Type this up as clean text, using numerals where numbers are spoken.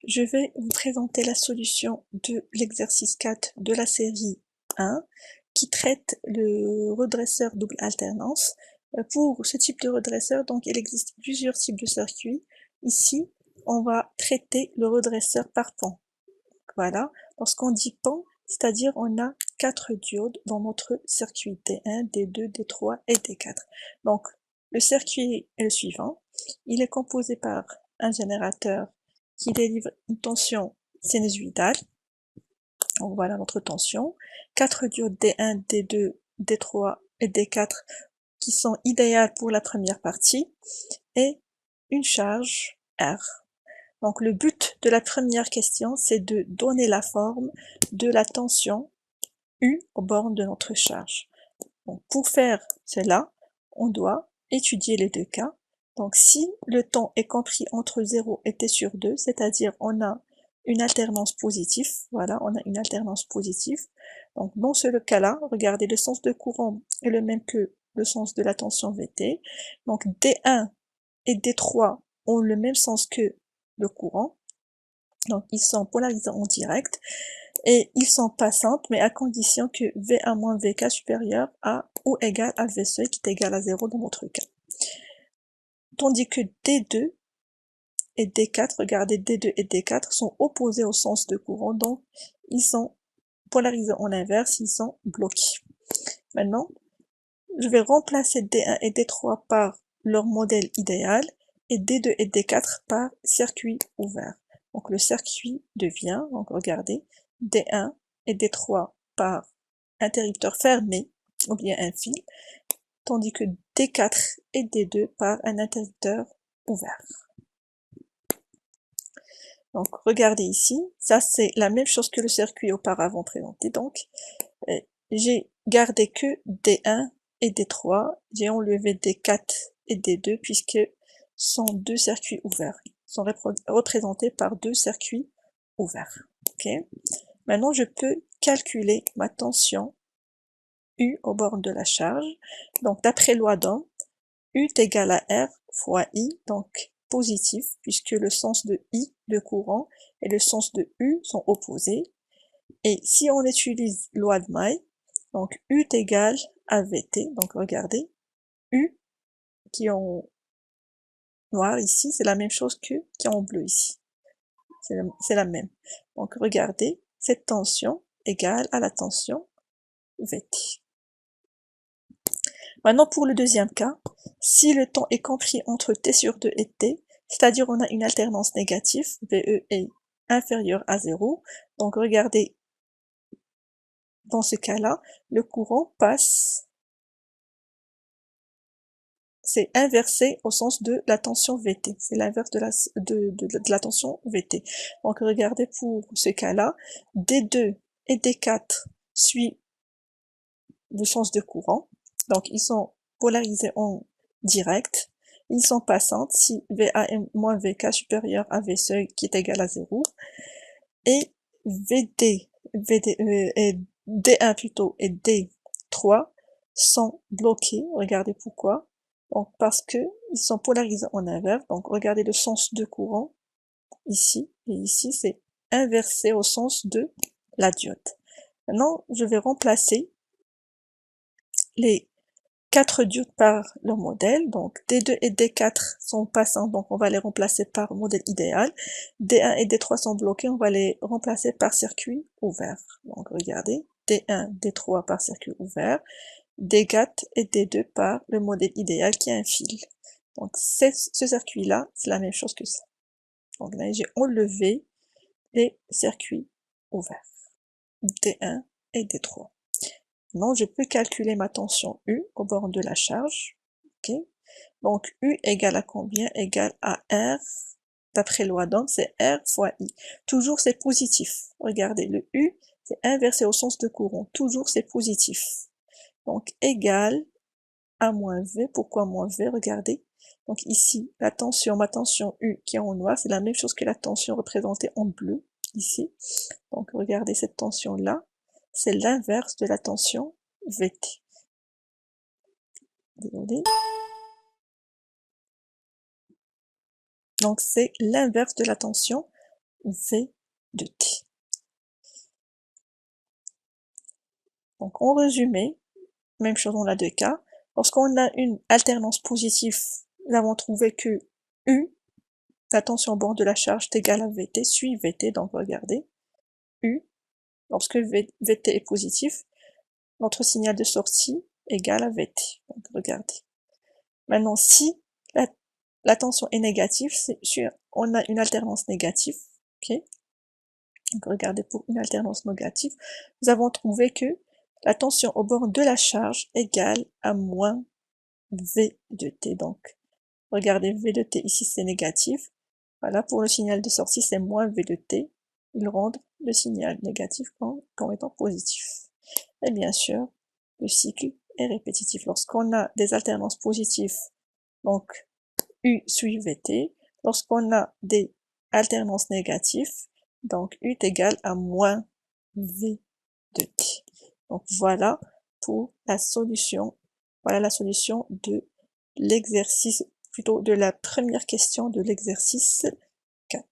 je vais vous présenter la solution de l'exercice 4 de la série 1 qui traite le redresseur double alternance. Pour ce type de redresseur, donc il existe plusieurs types de circuits. Ici, on va traiter le redresseur par pan. Voilà, lorsqu'on dit pan, c'est-à-dire on a 4 diodes dans notre circuit D1, D2, D3 et D4. Donc, le circuit est le suivant. Il est composé par un générateur qui délivre une tension sinusoïdale. Donc voilà notre tension. 4 diodes D1, D2, D3 et D4 qui sont idéales pour la première partie et une charge R. Donc le but de la première question, c'est de donner la forme de la tension U aux bornes de notre charge. Donc pour faire cela, on doit étudier les deux cas. Donc si le temps est compris entre 0 et t sur 2, c'est-à-dire on a une alternance positive, voilà, on a une alternance positive. Donc dans ce cas-là, regardez, le sens de courant est le même que le sens de la tension Vt. Donc D1 et D3 ont le même sens que le courant. Donc ils sont polarisés en direct et ils sont passantes, mais à condition que VA moins VK supérieur à ou égal à V seuil qui est égal à 0 dans notre cas. Tandis que D2 et D4, regardez, D2 et D4 sont opposés au sens de courant, donc ils sont polarisés en inverse, ils sont bloqués. Maintenant, je vais remplacer D1 et D3 par leur modèle idéal et D2 et D4 par circuit ouvert. Donc le circuit devient, donc regardez, D1 et D3 par interrupteur fermé, ou bien un fil, tandis que D4 et D2 par un interrupteur ouvert. Donc regardez ici, ça c'est la même chose que le circuit auparavant présenté. Donc j'ai gardé que D1 et D3, j'ai enlevé D4 et D2 puisque sont deux circuits ouverts, sont représentés par deux circuits ouverts. Okay. Maintenant je peux calculer ma tension U aux bornes de la charge. Donc d'après loi d'Ohm, U est égal à R fois I, donc positif, puisque le sens de I, de courant, et le sens de U sont opposés. Et si on utilise loi de May, donc U est égal à VT, donc regardez, U qui est en noir ici, c'est la même chose que qui est en bleu ici. C'est la même. Donc regardez, cette tension égale à la tension VT. Maintenant, pour le deuxième cas, si le temps est compris entre t sur 2 et t, c'est-à-dire on a une alternance négative, VE est inférieur à 0, donc regardez, dans ce cas-là, le courant passe, c'est inversé au sens de la tension Vt, c'est l'inverse de la tension Vt. Donc regardez, pour ce cas-là, D2 et D4 suivent le sens de courant, donc ils sont polarisés en direct, ils sont passantes si VA est moins VK supérieur à V seuil qui est égal à 0, et et D1 plutôt et D3 sont bloqués, regardez pourquoi, donc parce que ils sont polarisés en inverse, donc regardez le sens de courant ici, et ici c'est inversé au sens de la diode. Maintenant, je vais remplacer les 4 diodes par leur modèle, donc D2 et D4 sont passants, donc on va les remplacer par modèle idéal. D1 et D3 sont bloqués, on va les remplacer par circuit ouvert. Donc regardez, D1, D3 par circuit ouvert, D4 et D2 par le modèle idéal qui est un fil. Donc ce circuit-là, c'est la même chose que ça. Donc là, j'ai enlevé les circuits ouverts, D1 et D3. Maintenant, je peux calculer ma tension U aux bornes de la charge. Okay. Donc, U égale à combien? Égale à R. D'après loi d'Ohm, c'est R fois I. Toujours, c'est positif. Regardez, le U, c'est inversé au sens de courant. Toujours, c'est positif. Donc, égal à moins V. Pourquoi moins V? Regardez. Donc, ici, la tension, ma tension U qui est en noir, c'est la même chose que la tension représentée en bleu, ici. Donc, regardez cette tension-là. C'est l'inverse de la tension Vt. Désolé. Donc c'est l'inverse de la tension V de t. Donc en résumé, même chose dans les deux cas, lorsqu'on a une alternance positive, nous avons trouvé que U, la tension au bord de la charge est égale à Vt, suit Vt, donc regardez, U, lorsque Vt est positif, notre signal de sortie égale à Vt, donc regardez. Maintenant, si la tension est négative, on a une alternance négative, ok? Donc regardez, pour une alternance négative, nous avons trouvé que la tension au bord de la charge égale à moins V de t. Donc regardez, V de t ici c'est négatif. Voilà, pour le signal de sortie c'est moins V de t. Ils rendent le signal négatif comme étant positif. Et bien sûr, le cycle est répétitif. Lorsqu'on a des alternances positives, donc U suit Vt. Lorsqu'on a des alternances négatives, donc U est égal à moins V de t. Donc voilà pour la solution. Voilà la solution de l'exercice, plutôt de la première question de l'exercice 4.